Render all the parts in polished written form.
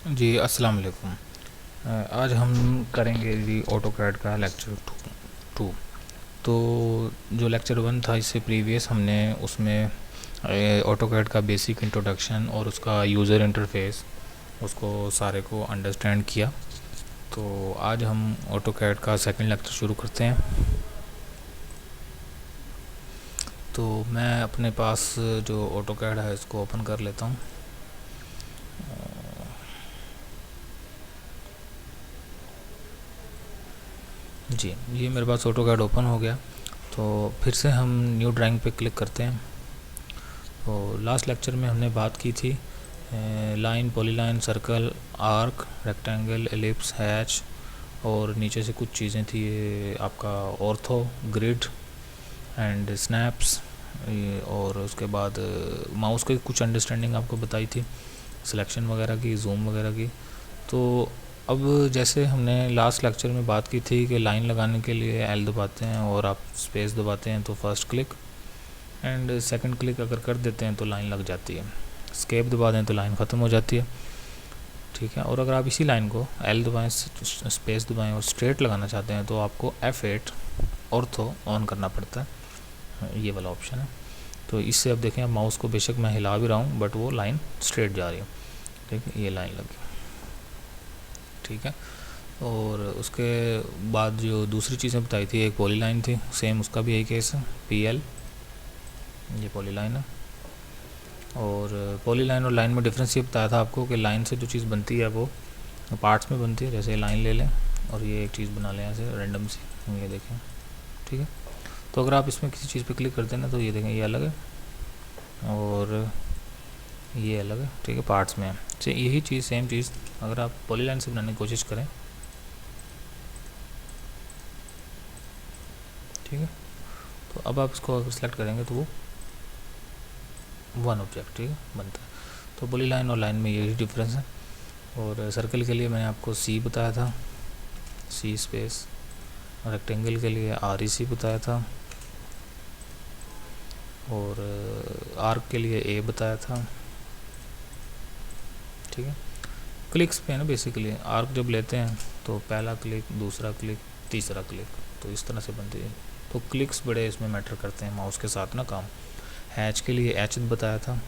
जी अस्सलाम वालेकुम। आज हम करेंगे जी ऑटोकैड का लेक्चर टू। तो जो लेक्चर वन था इससे प्रीवियस हमने उसमें ऑटोकैड का बेसिक इंट्रोडक्शन और उसका यूज़र इंटरफेस उसको सारे को अंडरस्टैंड किया। तो आज हम ऑटोकैड का सेकंड लेक्चर शुरू करते हैं। तो मैं अपने पास जो ऑटोकैड है इसको ओपन कर लेता हूँ। जी, ये मेरे पास ऑटोकैड ओपन हो गया। तो फिर से हम न्यू ड्राइंग पे क्लिक करते हैं। तो लास्ट लेक्चर में हमने बात की थी line, polyline, circle, arc, rectangle, ellipse, hatch और नीचे से कुछ चीज़ें थी ये आपका ऑर्थो, ग्रिड एंड स्नैप्स। और उसके बाद माउस की कुछ अंडरस्टैंडिंग आपको बताई थी, सिलेक्शन वगैरह की, जूम वगैरह की। तो अब जैसे हमने लास्ट लेक्चर में बात की थी कि लाइन लगाने के लिए एल दबाते हैं और आप स्पेस दबाते हैं तो first click and second click अगर कर देते हैं तो लाइन लग जाती है। स्केप दबा दें तो लाइन ख़त्म हो जाती है, ठीक है। और अगर आप इसी लाइन को एल दबाएं, स्पेस दबाएं और स्ट्रेट लगाना चाहते हैं तो आपको F8 ऑर्थो ऑन करना पड़ता है, ये वाला ऑप्शन है। तो इससे अब देखें, अब माउस को बेशक मैं हिला भी रहा हूँ बट वो लाइन स्ट्रेट जा रही है, ठीक है। ये लाइन लगी, ठीक है। और उसके बाद जो दूसरी चीज़ें बताई थी, एक पॉलीलाइन थी, सेम उसका भी यही केस है, PL, ये पॉलीलाइन है। और पॉलीलाइन और लाइन में डिफरेंस ये बताया था आपको कि लाइन से जो चीज़ बनती है वो पार्ट्स में बनती है। जैसे लाइन ले लें और ये एक चीज़ बना लें ऐसे रैंडम सी, ये देखें, ठीक है। तो अगर आप इसमें किसी चीज़ पे क्लिक करते हैं ना तो ये देखें, ये अलग है और ये अलग है, ठीक है, पार्ट्स में है। तो यही चीज़, सेम चीज़ अगर आप पॉलीलाइन से बनाने की कोशिश करें, ठीक है, तो अब आप इसको अगर सेलेक्ट करेंगे तो वो वन ऑब्जेक्ट, ठीक है, बनता है। तो पॉलीलाइन और लाइन में यही डिफरेंस है। और सर्कल के लिए मैंने आपको C बताया था, C स्पेस। रेक्टेंगल के लिए REC बताया था और आर्क के लिए A बताया था, ठीक है। क्लिक्स पे है ना बेसिकली, आर्क जब लेते हैं तो पहला क्लिक, दूसरा क्लिक, तीसरा क्लिक, तो इस तरह से बनती है। तो क्लिक्स बड़े इसमें मैटर करते हैं माउस के साथ ना काम। हैच के लिए H बताया था,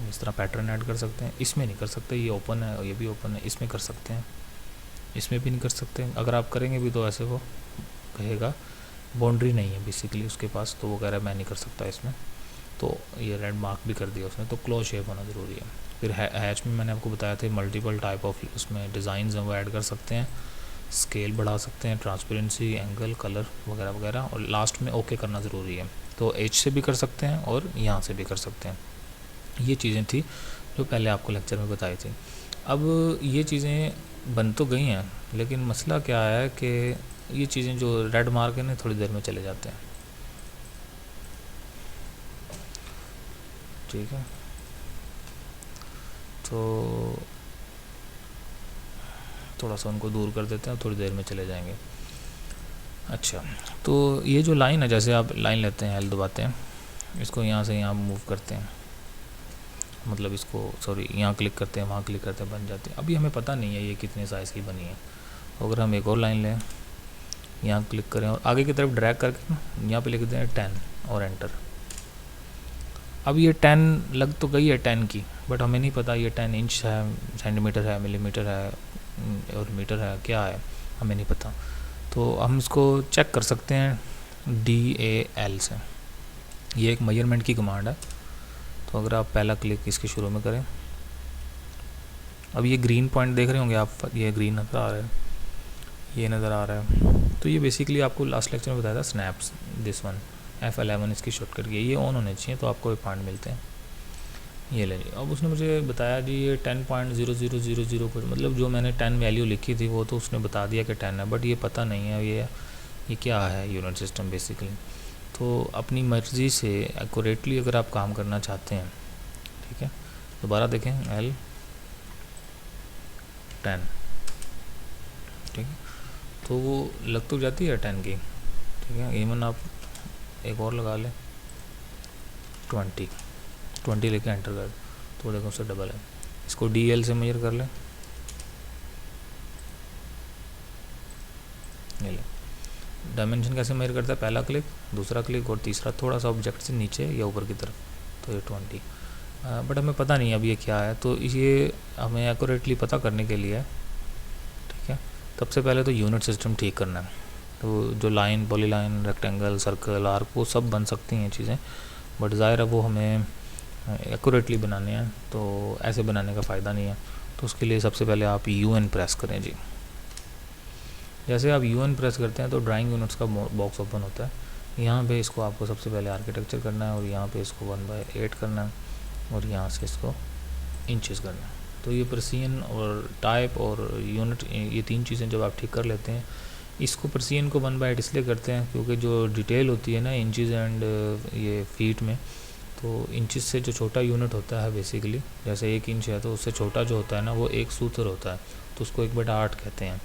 इस तरह पैटर्न ऐड कर सकते हैं। इसमें नहीं कर सकते, ये ओपन है और ये भी ओपन है, इसमें कर सकते हैं, इसमें भी नहीं कर सकते। अगर आप करेंगे भी तो ऐसे वो कहेगा बाउंड्री नहीं है बेसिकली उसके पास, तो वो कह रहा है मैं नहीं कर सकता इसमें, तो ये रेड मार्क भी कर दिया उसने। तो क्लोज शेप होना ज़रूरी है। फिर हैच में मैंने आपको बताया था मल्टीपल टाइप ऑफ उसमें डिज़ाइंस हैं वो ऐड कर सकते हैं, स्केल बढ़ा सकते हैं, ट्रांसपेरेंसी, एंगल, कलर वगैरह वगैरह। और लास्ट में ओके करना ज़रूरी है। तो H से भी कर सकते हैं और यहाँ से भी कर सकते हैं। ये चीज़ें थी जो पहले आपको लेक्चर में बताई थी। अब ये चीज़ें बन तो गई हैं, लेकिन मसला क्या है कि ये चीज़ें जो रेड मार्क है ना थोड़ी देर में चले जाते हैं, ठीक है। तो थोड़ा सा उनको दूर कर देते हैं, थोड़ी देर में चले जाएंगे। अच्छा, तो ये जो लाइन है, जैसे आप लाइन लेते हैं, L दबाते हैं, इसको यहाँ से यहाँ मूव करते हैं, मतलब इसको सॉरी यहाँ क्लिक करते हैं, वहाँ क्लिक करते हैं, बन जाती है। अभी हमें पता नहीं है ये कितने साइज़ की बनी है। अगर हम एक और लाइन लें, यहाँ क्लिक करें और आगे की तरफ ड्रैग करके ना यहाँ पे लिख दें 10 और एंटर। अब ये 10 लग तो गई है 10 की, बट हमें नहीं पता ये 10 इंच है, सेंटीमीटर है, मिलीमीटर है और मीटर है, क्या है हमें नहीं पता। तो हम इसको चेक कर सकते हैं DAL से। ये एक मेजरमेंट की कमांड है। तो अगर आप पहला क्लिक इसके शुरू में करें, अब ये ग्रीन पॉइंट देख रहे होंगे आप, ये ग्रीन नज़र आ रहा है, ये नज़र आ रहा है। तो ये बेसिकली आपको लास्ट लेक्चर में बताया था, स्नैप्स, दिस वन F11 इसकी शॉर्टकट की, ये ऑन होने चाहिए तो आपको ये पॉइंट मिलते हैं। ये ले लीजिए। अब उसने मुझे बताया जी ये 10.0000 कुछ, मतलब जो मैंने 10 वैल्यू लिखी थी वो तो उसने बता दिया कि 10 है, बट ये पता नहीं है ये क्या है यूनिट सिस्टम बेसिकली। तो अपनी मर्ज़ी से एक्यूरेटली अगर आप काम करना चाहते हैं, ठीक है, दोबारा देखें L10, ठीक है, तो वो लग तो जाती है 10 की, ठीक है। इवन आप एक और लगा लें 20 लेके एंटर कर, तो देखो उससे डबल है। इसको DL से मेजर कर लें। ये ले, डायमेंशन कैसे मेजर करता है, पहला क्लिक, दूसरा क्लिक और तीसरा थोड़ा सा ऑब्जेक्ट से नीचे या ऊपर की तरफ, तो ये 20। बट हमें पता नहीं अब ये क्या है, तो ये हमें एक्यूरेटली पता करने के लिए, ठीक है, सबसे पहले तो यूनिट सिस्टम ठीक करना है। तो जो line, polyline, rectangle, circle, arc, वो सब बन सकती हैं चीज़ें, बट ज़ाहिर है वो हमें एक्यूरेटली बनाने हैं, तो ऐसे बनाने का फ़ायदा नहीं है। तो उसके लिए सबसे पहले आप UN प्रेस करें जी। जैसे आप UN प्रेस करते हैं तो ड्राइंग यूनिट्स का बॉक्स ओपन होता है। यहाँ पे इसको आपको सबसे पहले आर्किटेक्चर करना है और यहाँ पे इसको 1/8 करना है और यहाँ से इसको इंचेस करना है। तो ये प्रेसिजन और टाइप और यूनिट, ये तीन चीज़ें जब आप ठीक कर लेते हैं, इसको प्रेसिजन को 1/8 इसलिए करते हैं क्योंकि जो डिटेल होती है ना इंचेस एंड ये फीट में, तो इंचेस से जो छोटा यूनिट होता है बेसिकली, जैसे 1 इंच है तो उससे छोटा जो होता है ना वो 1 सूत्र होता है, तो उसको 1/8 कहते हैं।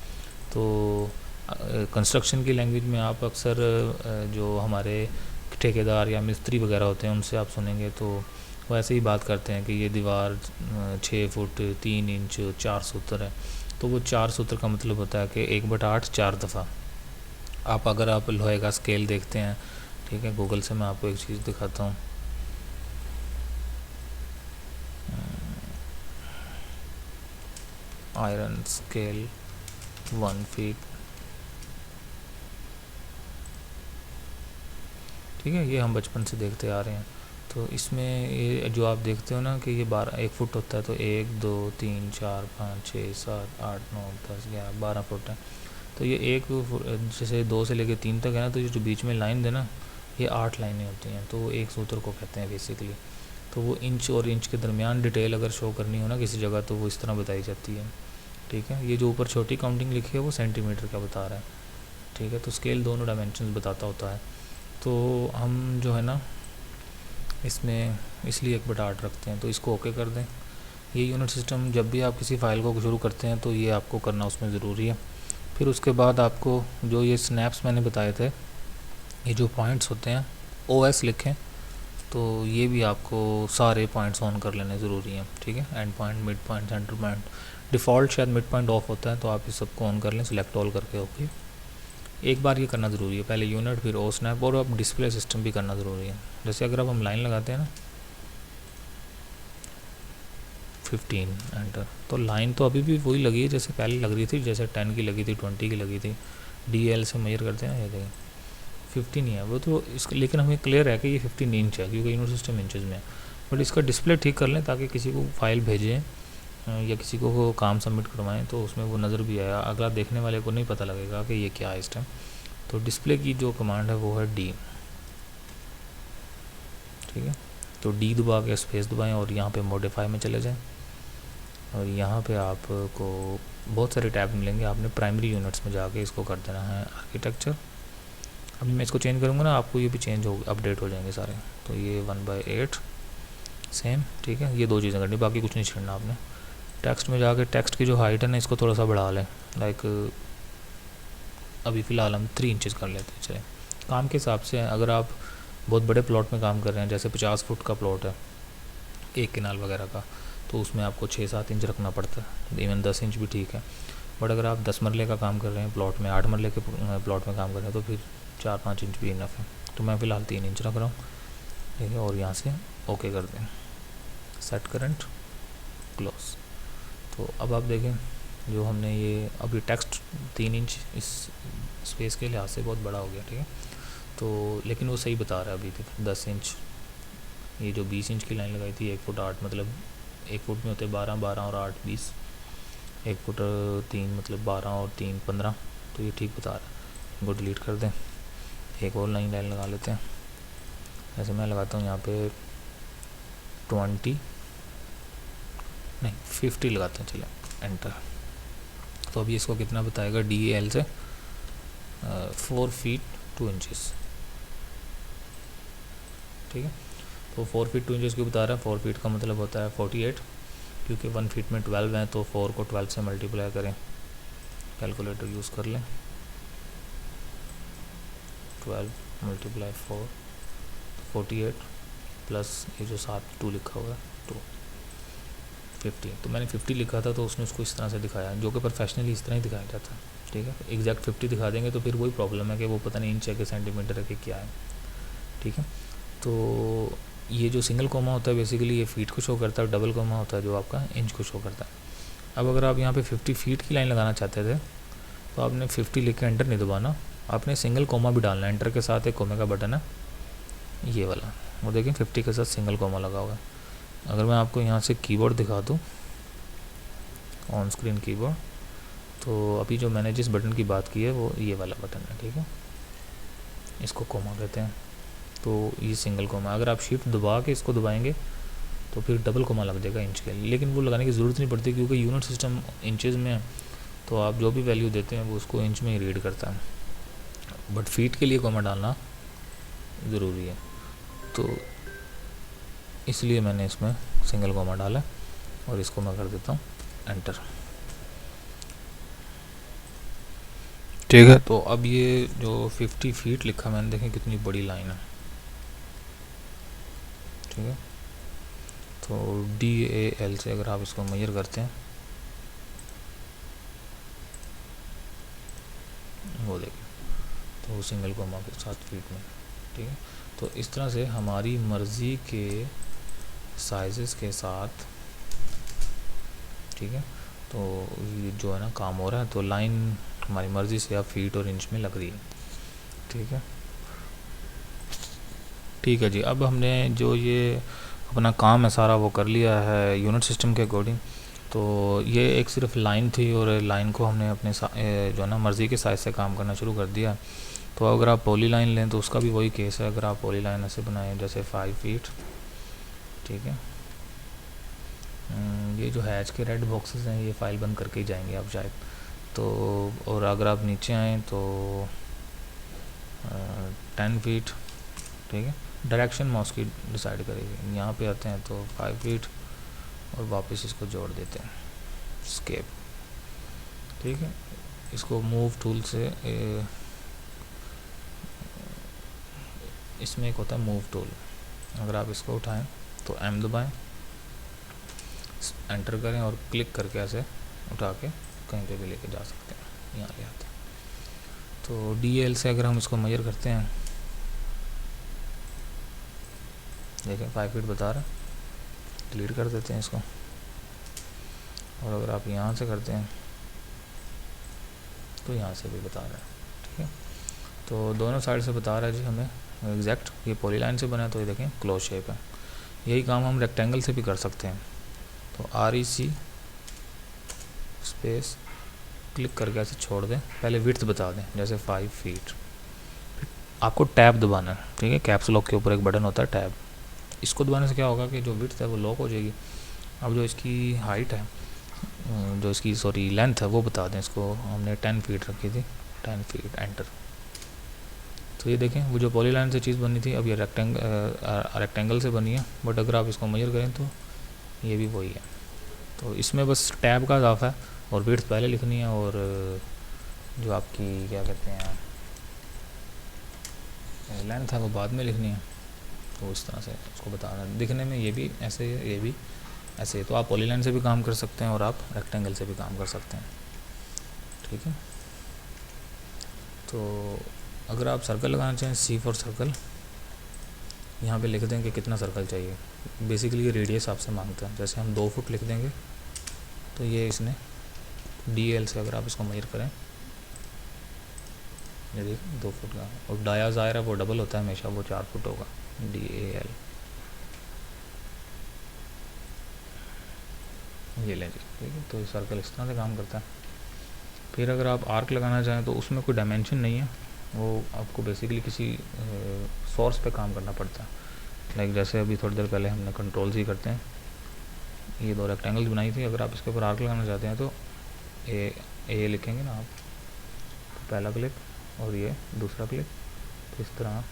तो कंस्ट्रक्शन की लैंग्वेज में आप अक्सर जो हमारे ठेकेदार या मिस्त्री वगैरह होते हैं उनसे आप सुनेंगे तो वो ऐसे ही बात करते हैं कि ये दीवार 6 फुट 3 इंच 4 सूत्र है। तो वो 4 सूत्र का मतलब होता है कि 1/8 4 दफ़ा। आप अगर आप लोहे का स्केल देखते हैं, ठीक है, गूगल से मैं आपको एक चीज़ दिखाता हूँ। आयरन स्केल 1 फीट, ठीक है, ये हम बचपन से देखते आ रहे हैं। तो इसमें ये जो आप देखते हो ना कि ये 1 फुट होता है, तो 1 2 3 4 5 6 7 8 9 10 11 12 फुट है। तो ये जैसे 2 से लेकर 3 तक है ना, तो ये जो बीच में लाइन है ना, ये 8 लाइनें होती हैं, तो वो एक सूत्र को कहते हैं बेसिकली। तो वो इंच और इंच के दरमियान डिटेल अगर शो करनी हो ना किसी जगह, तो वो इस तरह बताई जाती है, ठीक है। ये जो ऊपर छोटी काउंटिंग लिखी है वो सेंटीमीटर का बता रहा है, ठीक है। तो स्केल दोनों डायमेंशन बताता होता है। तो हम जो है ना इसमें इसलिए 1/8 रखते हैं, तो इसको ओके कर दें। ये यूनिट सिस्टम जब भी आप किसी फ़ाइल को शुरू करते हैं तो ये आपको करना उसमें ज़रूरी है। फिर उसके बाद आपको जो ये स्नैप्स मैंने बताए थे, ये जो पॉइंट्स होते हैं OS लिखें, तो ये भी आपको सारे पॉइंट्स ऑन कर लेने ज़रूरी हैं, ठीक है। And point, mid point, centre point, default शायद मिड पॉइंट ऑफ होता है, तो आप इस सबको ऑन कर लें, सिलेक्ट ऑल करके ओके। एक बार ये करना ज़रूरी है, पहले यूनिट फिर ओ स्नैप, और अब डिस्प्ले सिस्टम भी करना ज़रूरी है। जैसे अगर अब हम लाइन लगाते हैं ना 15 एंटर, तो लाइन तो अभी भी वही लगी है जैसे पहले लग रही थी, जैसे 10 की लगी थी, 20 की लगी थी। DL से मेजर करते हैं, ये देखिए 15 ही है वो तो इसका, लेकिन हमें क्लियर है कि ये 15 इंच है क्योंकि यूनिट सिस्टम इंचज़ में है। बट इसका डिस्प्ले ठीक कर लें ताकि किसी को फाइल भेजें या किसी को काम सबमिट करवाएं तो उसमें वो नज़र भी आया, अगला देखने वाले को नहीं पता लगेगा कि ये क्या है इस टाइम। तो डिस्प्ले की जो कमांड है वो है D, ठीक है। तो D दबा के स्पेस दबाएं और यहाँ पे मॉडिफाई में चले जाएं और यहाँ पे आपको बहुत सारे टैब मिलेंगे, आपने प्राइमरी यूनिट्स में जाके इसको कर देना है आर्किटेक्चर। अभी मैं इसको चेंज करूँगा ना, आपको ये भी चेंज हो अपडेट हो जाएंगे सारे। तो ये 1/8 सेम, ठीक है। ये 2 चीज़ें करनी, बाकी कुछ नहीं छेड़ना आपने। टेक्स्ट में जाके टेक्स्ट की जो हाइट है ना इसको थोड़ा सा बढ़ा लें, लाइक अभी फ़िलहाल हम 3 इंचज़ कर लेते हैं, चले काम के हिसाब से। अगर आप बहुत बड़े प्लॉट में काम कर रहे हैं, जैसे 50 फुट का प्लॉट है एक किनाल वगैरह का, तो उसमें आपको 6-7 इंच रखना पड़ता है, इवन 10 इंच भी ठीक है। बट अगर आप 10 मरले का काम कर रहे हैं प्लॉट में, 8 मरले के प्लॉट में काम कर रहे हैं, तो फिर 4-5 इंच भी इनफ है। तो मैं फ़िलहाल 3 इंच रख रहा हूँ, ठीक है। और यहाँ से ओके कर दें, सेट करंट, क्लोज। तो अब आप देखें जो हमने ये अभी टेक्स्ट 3 इंच इस स्पेस के लिहाज से बहुत बड़ा हो गया, ठीक है। तो लेकिन वो सही बता रहा है अभी तक 10 इंच। ये जो 20 इंच की लाइन लगाई थी 1 फुट 8, मतलब 1 फुट में होते 12, 12 और 8 20, 1 फुट 3 मतलब 12 और 3 15, तो ये ठीक बता रहा है। इनको डिलीट कर दें, एक और लाइन लगा लेते हैं। जैसे मैं लगाता हूँ यहाँ पे 20 नहीं 50 लगाते हैं, चले एंटर। तो अभी इसको कितना बताएगा, DL से 4 फीट 2 इंचेस, ठीक है। तो 4 फीट 2 इंचेस क्यों बता रहा है, 4 फीट का मतलब होता है 48, क्योंकि 1 फीट में 12 हैं, तो 4 को 12 से मल्टीप्लाई करें, कैलकुलेटर यूज़ कर लें, 12 × 4 48 प्लस ये जो 7 2 लिखा हुआ है 2, 50, तो मैंने 50 लिखा था तो उसने उसको इस तरह से दिखाया, जो कि प्रोफेशनली इस तरह ही दिखाया जाता है। ठीक है, एग्जैक्ट 50 दिखा देंगे तो फिर वही प्रॉब्लम है कि वो पता नहीं इंच है कि सेंटीमीटर है कि क्या है। ठीक है, तो ये जो सिंगल कोमा होता है बेसिकली ये फीट को शो करता है, डबल कोमा होता है जो आपका इंच को शो करता है। अब अगर आप यहाँ पे 50 फीट की लाइन लगाना चाहते थे तो आपने 50 लिख के एंटर नहीं दबाना, आपने सिंगल कोमा भी डालना है। एंटर के साथ एक कोमे का बटन है ये वाला, वो देखें 50 के साथ सिंगल कोमा लगा हुआ है। अगर मैं आपको यहाँ से कीबोर्ड दिखा दूँ, ऑन स्क्रीन कीबोर्ड, तो अभी जो मैंने जिस बटन की बात की है वो ये वाला बटन है। ठीक है, इसको कोमा कहते हैं, तो ये सिंगल कोमा। अगर आप शिफ्ट दबा के इसको दबाएंगे तो फिर डबल कोमा लग जाएगा इंच के लिए, लेकिन वो लगाने की ज़रूरत नहीं पड़ती क्योंकि यूनिट सिस्टम इंचेस में है, तो आप जो भी वैल्यू देते हैं वो उसको इंच में ही रीड करता है। बट फीट के लिए कोमा डालना ज़रूरी है, तो इसलिए मैंने इसमें सिंगल कोमा डाला और इसको मैं कर देता हूँ एंटर। ठीक है, तो अब ये जो 50 फीट लिखा मैंने, देखें कितनी बड़ी लाइन है। ठीक है, तो DAL से अगर आप इसको मेजर करते हैं, वो देखें तो सिंगल कोमा के साथ फीट में। ठीक है, तो इस तरह से हमारी मर्ज़ी के साइज़ के साथ, ठीक है, तो ये जो है ना काम हो रहा है, तो लाइन हमारी मर्ज़ी से अब फीट और इंच में लग रही है। ठीक है, ठीक है जी। अब हमने जो ये अपना काम है सारा वो कर लिया है यूनिट सिस्टम के अकॉर्डिंग। तो ये एक सिर्फ लाइन थी और लाइन को हमने अपने जो है ना मर्ज़ी के साइज़ से काम करना शुरू कर दिया। तो अगर आप पॉली लाइन लें तो उसका भी वही केस है। अगर आप पॉली लाइन ऐसे बनाएं जैसे 5 फीट, ठीक है, ये जो हैच के रेड बॉक्सेस हैं ये फ़ाइल बंद करके ही जाएंगे आप शायद। तो और अगर आप नीचे आएँ तो 10 फीट, ठीक है, डायरेक्शन माउस की डिसाइड करेगी। यहाँ पे आते हैं तो 5 फीट और वापस इसको जोड़ देते हैं स्केप। ठीक है, इसको मूव टूल से इसमें एक होता है मूव टूल, अगर आप इसको उठाएं तो M दबाएं, एंटर करें और क्लिक करके ऐसे उठा के कहीं पे भी लेके जा सकते हैं, यहाँ ले आते हैं। तो DL से अगर हम इसको मेजर करते हैं, देखें 5 फीट बता रहा है, डिलीट कर देते हैं इसको। और अगर आप यहाँ से करते हैं तो यहाँ से भी बता रहा है। ठीक है, तो दोनों साइड से बता रहा है जी हमें एग्जैक्ट। ये पॉलीलाइन से बना है तो ये देखें क्लोज शेप है। यही काम हम रेक्टेंगल से भी कर सकते हैं। तो REC स्पेस क्लिक करके ऐसे छोड़ दें, पहले विड्थ बता दें जैसे 5 फीट। आपको टैब दबाना है, ठीक है, कैप्स लॉक के ऊपर एक बटन होता है टैब, इसको दबाने से क्या होगा कि जो विड्थ है वो लॉक हो जाएगी। अब जो इसकी हाइट है, जो इसकी सॉरी लेंथ है वो बता दें। इसको हमने 10 फीट रखी थी, 10 फीट, एंटर। तो ये देखें वो जो पॉलीलाइन से चीज़ बनी थी अब ये रेक्टेंगल से बनी है, बट अगर आप इसको मेजर करें तो ये भी वही है। तो इसमें बस टैब का इजाफा है और विड्थ पहले लिखनी है और जो आपकी क्या कहते हैं लेंथ है वो बाद में लिखनी है। तो इस तरह से उसको बताना, दिखने में ये भी ऐसे है, ये भी ऐसे है। तो आप पॉलीलाइन से भी काम कर सकते हैं और आप रेक्टेंगल से भी काम कर सकते हैं। ठीक है, तो अगर आप सर्कल लगाना चाहें C फॉर सर्कल, यहाँ पे लिख दें कि कितना सर्कल चाहिए। बेसिकली ये रेडियस आपसे मांगता है, जैसे हम 2 फुट लिख देंगे तो ये इसने DL से अगर आप इसको मेजर करें, ये देखिए 2 फुट का। और डाया ज़ाहिर है वो डबल होता है हमेशा, वो 4 फुट होगा, DAL। ये लें जी, ठीक है, तो ये सर्कल इस तरह से काम करता है। फिर अगर आप आर्क लगाना चाहें तो उसमें कोई डायमेंशन नहीं है, वो आपको बेसिकली किसी सोर्स पे काम करना पड़ता है। लाइक जैसे अभी थोड़ी देर पहले हमने कंट्रोल C करते हैं, ये 2 रेक्टेंगल्स बनाई थी। अगर आप इसके ऊपर आर्क लगाना चाहते हैं तो ए लिखेंगे ना आप, तो पहला क्लिक और ये दूसरा क्लिक, तो इस तरह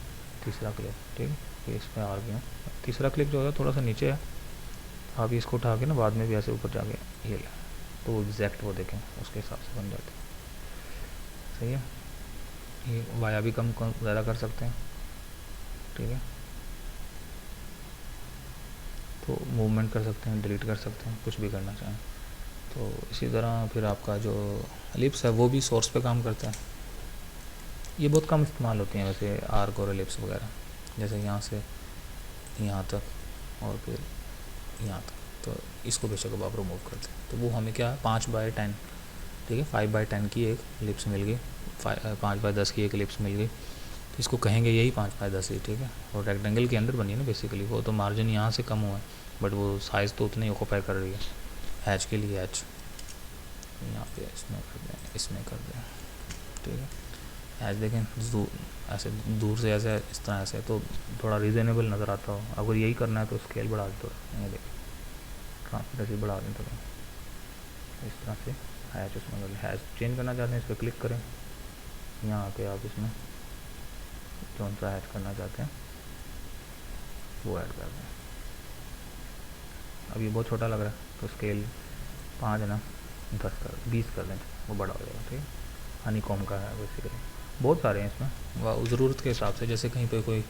तीसरा क्लिक, ठीक है, ये इस पर आर्क है। तीसरा क्लिक जो है थोड़ा सा नीचे है, आप इसको उठा के ना बाद में भी ऐसे ऊपर जाके ये लें तो एग्जैक्ट वो देखें उसके हिसाब से बन जाते हैं। सही है, ये वाया भी कम ज़्यादा कर सकते हैं। ठीक है, तो मूवमेंट कर सकते हैं, डिलीट कर सकते हैं, कुछ भी करना चाहें। तो इसी तरह फिर आपका जो एलिप्स है वो भी सोर्स पे काम करता है। ये बहुत कम इस्तेमाल होती हैं वैसे आर्क और एलिप्स वगैरह, जैसे यहाँ से यहाँ तक और फिर यहाँ तक। तो इसको बेशक अब आप रिमूव करते हैं। तो वो हमें क्या 5/10, ठीक है, 5/10 की एक एलिप्स मिल गई, 5/10 की एक एलिप्स मिल गई। तो इसको कहेंगे यही 5/10 ही, ठीक है। और रेक्टेंगल के अंदर बनी है ना बेसिकली, वो तो मार्जिन यहाँ से कम हुआ है बट वो साइज़ तो उतने ही ऑक्यूपाई कर रही है। हैच के लिए हैच यहाँ पे इसमें कर दें, इसमें कर दें, ठीक है। हैच देखें ऐसे दूर से ऐसे इस तरह ऐसे तो थोड़ा रीज़नेबल नज़र आता हो। अगर यही करना है तो स्केल बढ़ा दो, ये देखें ट्रांसपेरेंसी बढ़ा दें थोड़ा इस तरह से। हैच उसमें अगर हैच चेंज करना चाहते हैं इस पर क्लिक करें, यहाँ आके आप इसमें कौन सा हैच करना चाहते हैं वो ऐड कर दें। अब ये बहुत छोटा लग रहा है तो स्केल 5 है ना 20 कर दें, वो बड़ा हो जाएगा, ठीक है। हनी कॉम का है बेसिकली, बहुत सारे हैं इसमें वह ज़रूरत के हिसाब से। जैसे कहीं पे कोई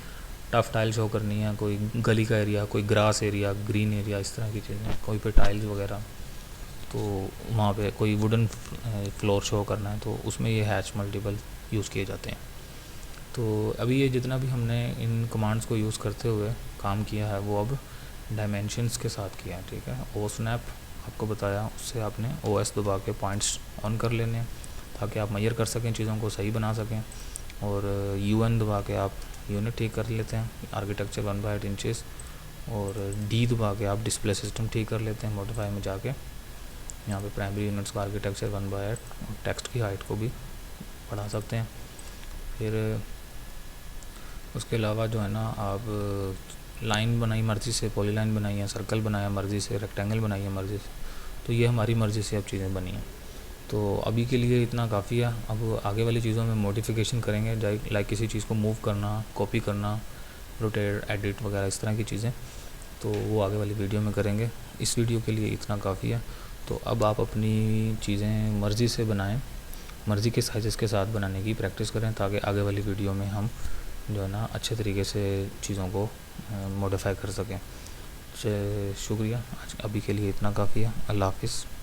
टफ टाइल शो करनी है, कोई गली का एरिया, कोई ग्रास एरिया, ग्रीन एरिया, इस तरह की चीज़ें, कोई पे टाइल्स वगैरह, तो वहाँ पे कोई वुडन फ्लोर शो करना है तो उसमें ये हैच मल्टीपल यूज़ किए जाते हैं। तो अभी ये जितना भी हमने इन कमांड्स को यूज़ करते हुए काम किया है वो अब डायमेंशंस के साथ किया है, ठीक है। ओ स्नैप आपको बताया, उससे आपने OS दबा के पॉइंट्स ऑन कर लेने ताकि आप मेजर कर सकें, चीज़ों को सही बना सकें। और UN दबा के आप यूनिट ठीक कर लेते हैं, आर्किटेक्चर 1/8 इंचेस। और D दबा के आप डिस्प्ले सिस्टम ठीक कर लेते हैं मॉडिफाई में जाके। यहाँ पे प्राइमरी यूनिट्स का आर्किटेक्चर 1/8 और टेक्स्ट की हाइट को भी बढ़ा सकते हैं। फिर उसके अलावा जो है ना आप लाइन बनाई मर्ज़ी से, पॉलीलाइन बनाई है, सर्कल बनाया मर्ज़ी से, रेक्टेंगल बनाई है मर्ज़ी से, तो ये हमारी मर्ज़ी से अब चीज़ें बनी हैं। तो अभी के लिए इतना काफ़ी है। अब आगे वाली चीज़ों में मॉडिफिकेशन करेंगे, लाइक किसी चीज़ को मूव करना, कॉपी करना, रोटेट, एडिट वगैरह इस तरह की चीज़ें, तो वो आगे वाली वीडियो में करेंगे। इस वीडियो के लिए इतना काफ़ी है। तो अब आप अपनी चीज़ें मर्ज़ी से बनाएं, मर्ज़ी के साइज़ के साथ बनाने की प्रैक्टिस करें ताकि आगे वाली वीडियो में हम जो है ना अच्छे तरीके से चीज़ों को मॉडिफाई कर सकें। शुक्रिया, आज अभी के लिए इतना काफ़ी है। अल्लाह हाफ़िज़।